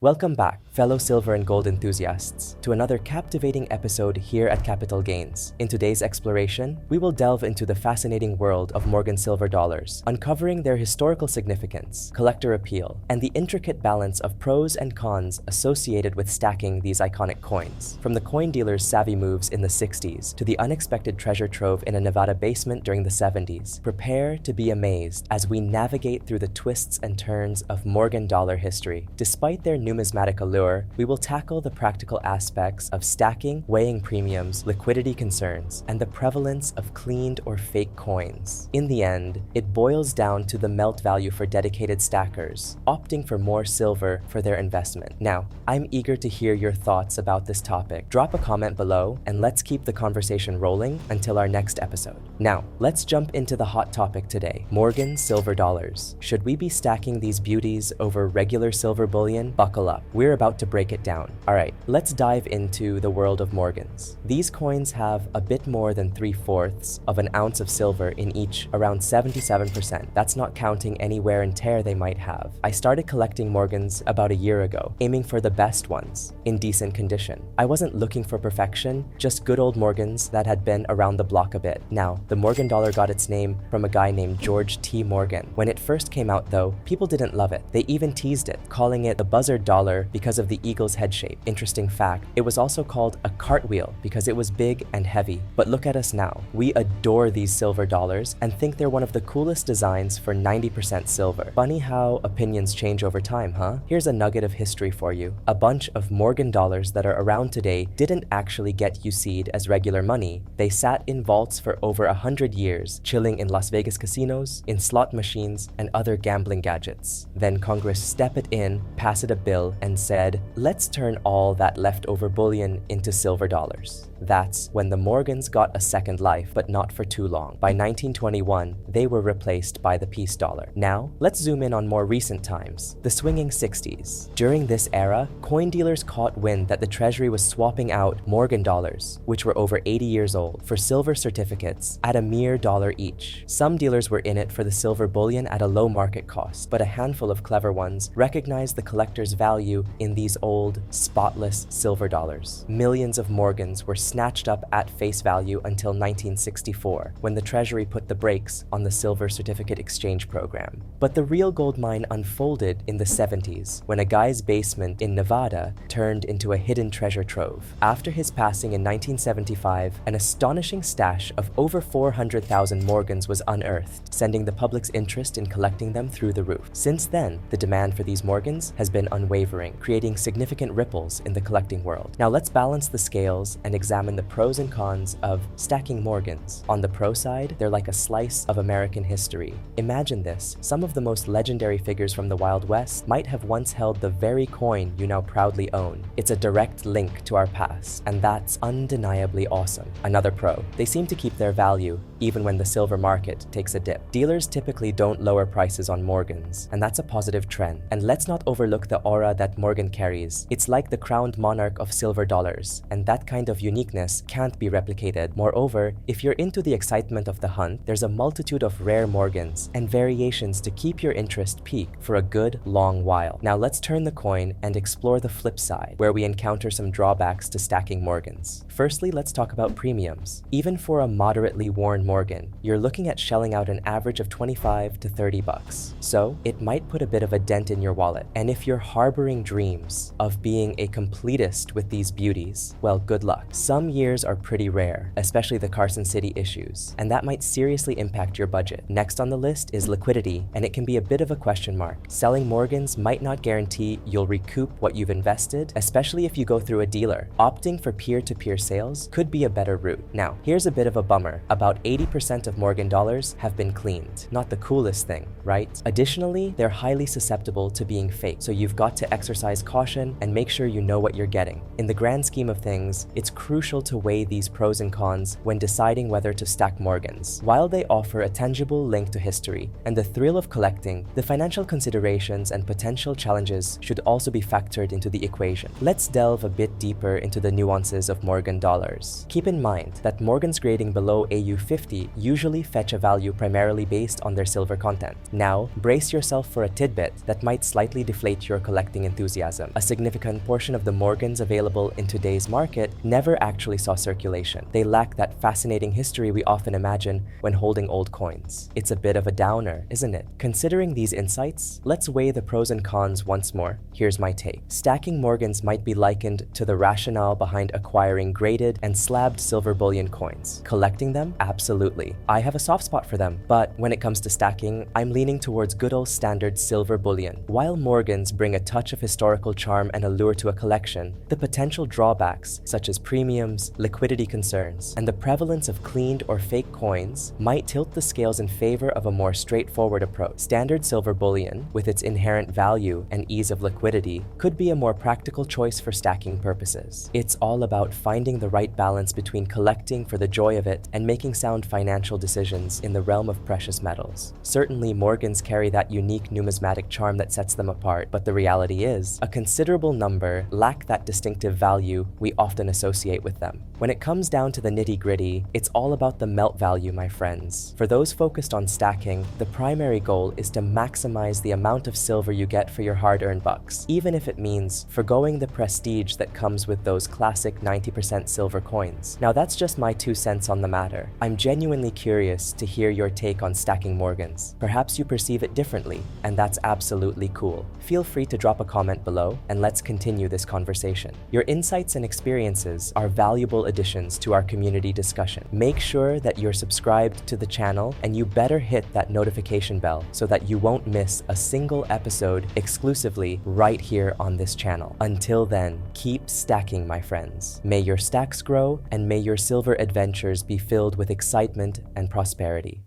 Welcome back, fellow silver and gold enthusiasts, to another captivating episode here at Capital Gains. In today's exploration, we will delve into the fascinating world of Morgan silver dollars, uncovering their historical significance, collector appeal, and the intricate balance of pros and cons associated with stacking these iconic coins. From the coin dealer's savvy moves in the 60s to the unexpected treasure trove in a Nevada basement during the 70s, prepare to be amazed as we navigate through the twists and turns of Morgan dollar history. Despite their numismatic allure, we will tackle the practical aspects of stacking, weighing premiums, liquidity concerns, and the prevalence of cleaned or fake coins. In the end, it boils down to the melt value for dedicated stackers, opting for more silver for their investment. Now, I'm eager to hear your thoughts about this topic. Drop a comment below, and let's keep the conversation rolling until our next episode. Now, let's jump into the hot topic today: Morgan silver dollars. Should we be stacking these beauties over regular silver bullion? Buckle up. We're about to break it down. Alright, let's dive into the world of Morgans. These coins have a bit more than 3/4 of an ounce of silver in each, around 77%. That's not counting any wear and tear they might have. I started collecting Morgans about a year ago, aiming for the best ones, in decent condition. I wasn't looking for perfection, just good old Morgans that had been around the block a bit. Now, the Morgan dollar got its name from a guy named George T. Morgan. When it first came out though, people didn't love it. They even teased it, calling it the buzzard dollar because of the eagle's head shape. Interesting fact, it was also called a cartwheel because it was big and heavy. But look at us now. We adore these silver dollars and think they're one of the coolest designs for 90% silver. Funny how opinions change over time, huh? Here's a nugget of history for you. A bunch of Morgan dollars that are around today didn't actually get UC'd as regular money. They sat in vaults for over 100 years, chilling in Las Vegas casinos, in slot machines, and other gambling gadgets. Then Congress stepped in, passed a bill, and said, let's turn all that leftover bullion into silver dollars. That's when the Morgans got a second life, but not for too long. By 1921, they were replaced by the peace dollar. Now, let's zoom in on more recent times, the swinging 60s. During this era, coin dealers caught wind that the Treasury was swapping out Morgan dollars, which were over 80 years old, for silver certificates at a mere $1 each. Some dealers were in it for the silver bullion at a low market cost, but a handful of clever ones recognized the collector's value in these old, spotless silver dollars. Millions of Morgans were snatched up at face value until 1964, when the Treasury put the brakes on the silver certificate exchange program. But the real gold mine unfolded in the 70s, when a guy's basement in Nevada turned into a hidden treasure trove. After his passing in 1975, an astonishing stash of over 400,000 Morgans was unearthed, sending the public's interest in collecting them through the roof. Since then, the demand for these Morgans has been unwavering, creating significant ripples in the collecting world. Now let's balance the scales and examine the pros and cons of stacking Morgans. On the pro side, they're like a slice of American history. Imagine this: some of the most legendary figures from the Wild West might have once held the very coin you now proudly own. It's a direct link to our past, and that's undeniably awesome. Another pro, they seem to keep their value even when the silver market takes a dip. Dealers typically don't lower prices on Morgans, and that's a positive trend. And let's not overlook the aura that Morgan carries. It's like the crowned monarch of silver dollars, and that kind of uniqueness can't be replicated. Moreover, if you're into the excitement of the hunt, there's a multitude of rare Morgans and variations to keep your interest peaked for a good long while. Now let's turn the coin and explore the flip side, where we encounter some drawbacks to stacking Morgans. Firstly, let's talk about premiums. Even for a moderately worn Morgan, you're looking at shelling out an average of $25 to $30. So it might put a bit of a dent in your wallet. And if you're harboring dreams of being a completist with these beauties, well, good luck. Some years are pretty rare, especially the Carson City issues, and that might seriously impact your budget. Next on the list is liquidity, and it can be a bit of a question mark. Selling Morgans might not guarantee you'll recoup what you've invested, especially if you go through a dealer. Opting for peer-to-peer sales could be a better route. Now, here's a bit of a bummer. About 80% of Morgan dollars have been cleaned. Not the coolest thing, right? Additionally, they're highly susceptible to being fake, so you've got to exercise caution and make sure you know what you're getting. In the grand scheme of things, it's crucial to weigh these pros and cons when deciding whether to stack Morgans. While they offer a tangible link to history and the thrill of collecting, the financial considerations and potential challenges should also be factored into the equation. Let's delve a bit deeper into the nuances of Morgan dollars. Keep in mind that Morgans grading below AU 50 50 usually fetch a value primarily based on their silver content. Now, brace yourself for a tidbit that might slightly deflate your collecting enthusiasm. A significant portion of the Morgans available in today's market never actually saw circulation. They lack that fascinating history we often imagine when holding old coins. It's a bit of a downer, isn't it? Considering these insights, let's weigh the pros and cons once more. Here's my take. Stacking Morgans might be likened to the rationale behind acquiring graded and slabbed silver bullion coins. Collecting them? Absolutely. I have a soft spot for them, but when it comes to stacking, I'm leaning towards good old standard silver bullion. While Morgans bring a touch of historical charm and allure to a collection, the potential drawbacks, such as premiums, liquidity concerns, and the prevalence of cleaned or fake coins might tilt the scales in favor of a more straightforward approach. Standard silver bullion, with its inherent value and ease of liquidity, could be a more practical choice for stacking purposes. It's all about finding the right balance between collecting for the joy of it and making sound financial decisions in the realm of precious metals. Certainly, Morgans carry that unique numismatic charm that sets them apart, but the reality is, a considerable number lack that distinctive value we often associate with them. When it comes down to the nitty-gritty, it's all about the melt value, my friends. For those focused on stacking, the primary goal is to maximize the amount of silver you get for your hard-earned bucks, even if it means forgoing the prestige that comes with those classic 90% silver coins. Now, that's just my 2 cents on the matter. I'm genuinely curious to hear your take on stacking Morgans. Perhaps you perceive it differently, and that's absolutely cool. Feel free to drop a comment below, and let's continue this conversation. Your insights and experiences are valuable additions to our community discussion. Make sure that you're subscribed to the channel, and you better hit that notification bell so that you won't miss a single episode exclusively right here on this channel. Until then, keep stacking, my friends. May your stacks grow, and may your silver adventures be filled with excitement and prosperity.